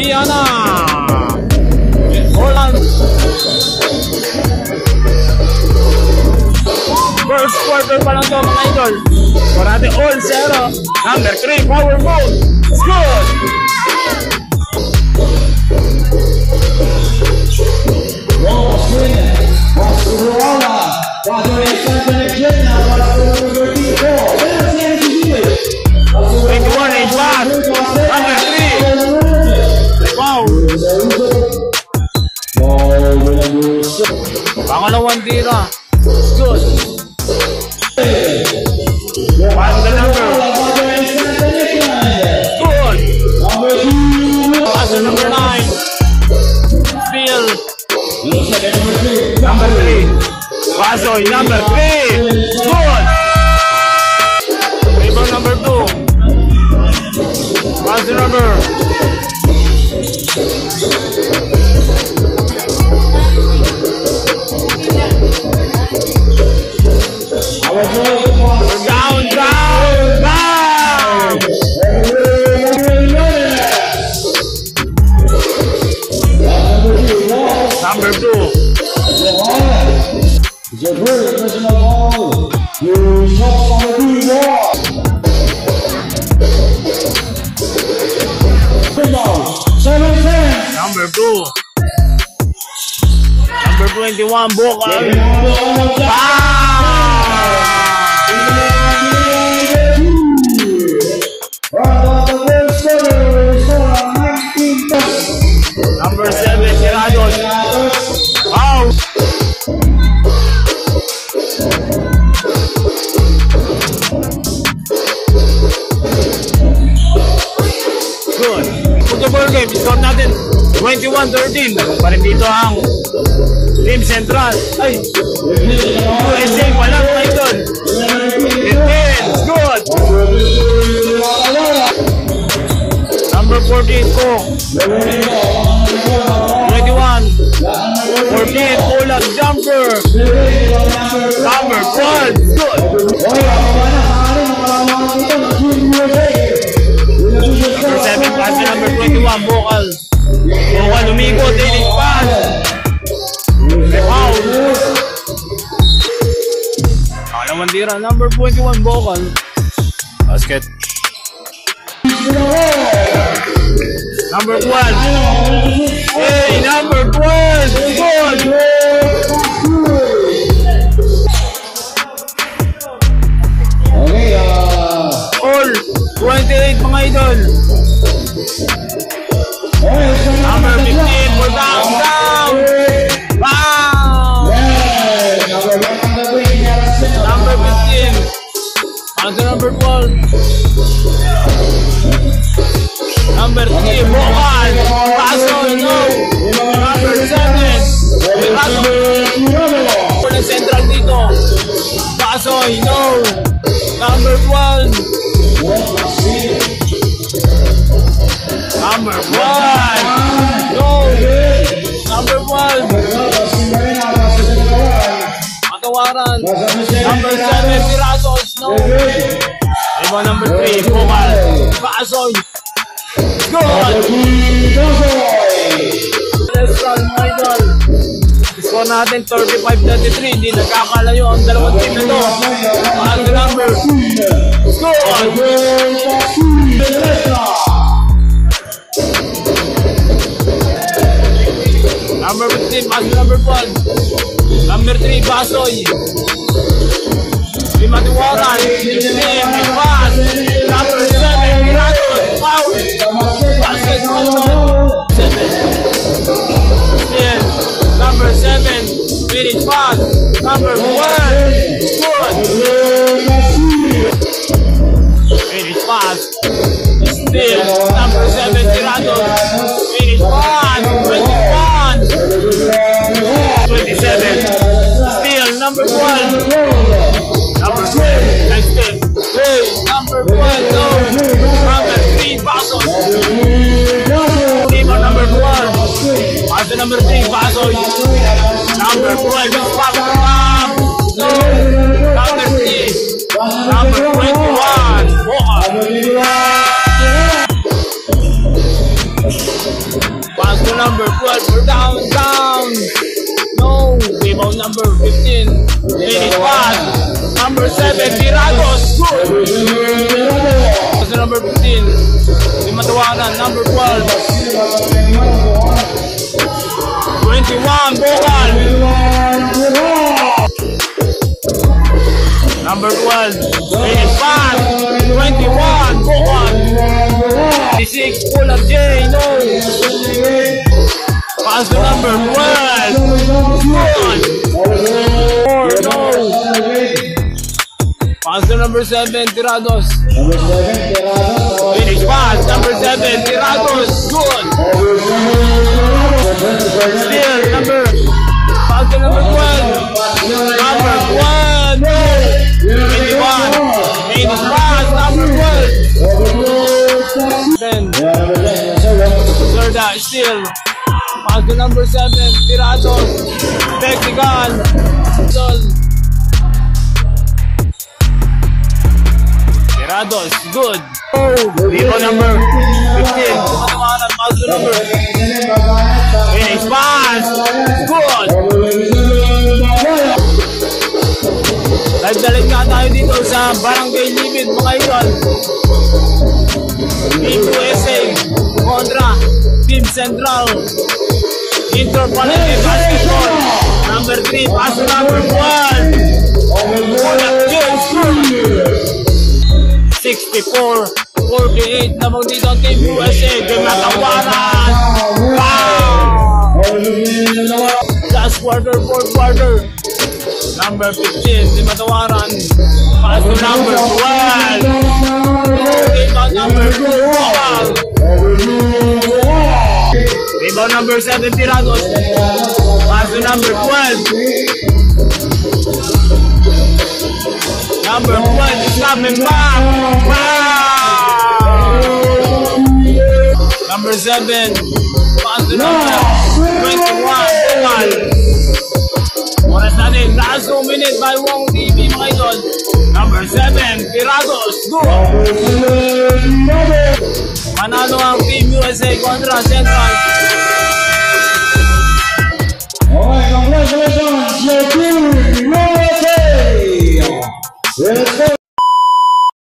Viana. Holland. First quarter pa lang to mga idol. Parate all 0. Number 3, power mode. It's good. Pangalawang tira. Good. Pass the number. Good. Pass the number 9. Steal. Number 3. Pasoy, number 3. Good. Rebound number 2. Pass the number. Down. Number 2. It's a great personal ball. You shot on the Number 2. Number 21, Boca. Number 7, Gerados. Out. Good. Football game, score natin 21-13. Pa rin dito ang Team Central. Ay, USA pala mga idol. 15. Good. Number 14, Kong. 21. 14, Olag Jumper. Number 12. Good. Number 7, pass number 21, Vocal. Vocal umikot, daily pass. Wow. Nakalawang tira, number 21, Vocal. Basket. Number 12. Hey, number 12. Good. Okay, All 28 mga idol. Number 15 for down. Wow. Number 15. Under number 12. Number 3, Bocan. Paso, no. Number 7. Paso. Central dito. Paso, no. Number 12. Number 1. No. Number 1. Matawaran. Number 7, Pirasos. No. Iba number 3, Bocan. Paso. Good! Let's run, my idol. Score natin 35-33. Hindi nagkakalayo ang dalawang team na to. Ang number. Good! Number 15, pass number 1. Number 3, Basoy. Matiwaran. 15, pass. Number 7, Piratos. Foul. Basket. 7. Number 7, finish pass. Number 1, good. Finish pass. Still, number 7, Tirados. Finish pass. 21. 27. Still, number 1. Number 12, next step. Hey, number 1, no. Number 3, Pasos. Team on number 1. Pass the number 3, Pasos. Number 12, Pasos. No. Number 3. Number 21, Boca. 12. We're down. No. Rebound number 15. Finish pass. Number 7, Tirados. Good. Number 15. Matawaran. Number 12. 21, Bogal. Number 12, finish pass. 21, Bogal. 26, pull up J, no. Pass to number 12. Good. 4, no. Pass to number 7, Tirados. Finish pass, number 7, Tirados. Good. Still, pass to number 12. Number 1, no. 21. Finish pass, number 12. Then, Zerda, still. Pass to number 7, Tirados. Technical. Tirados, good. Rebound number 15. Pass to number. Finish pass. Good. Live nga tayo dito sa Barangay Libid, mga idol. Team USA kontra Team Central. Interplanetary Basketball. Number 3, pass to number 1. 64-48 namang dito ang Team USA. Matawaran. Wow! Last quarter, fourth quarter. Number 15, Matawaran. Pass to number 12. Rebound number 2, Bogal. Rebound number 7, Tirados. Pass to number 12. Number 12 is coming back. Wow! Number 7. Pass to number 21. Bogal. Oras natin. Last 2 minutes by Wong TV, mga idol. Number 7. Tirados. Go! Manalo ang Team USA kontra Central. Alright, congratulations, Team USA! Let's go!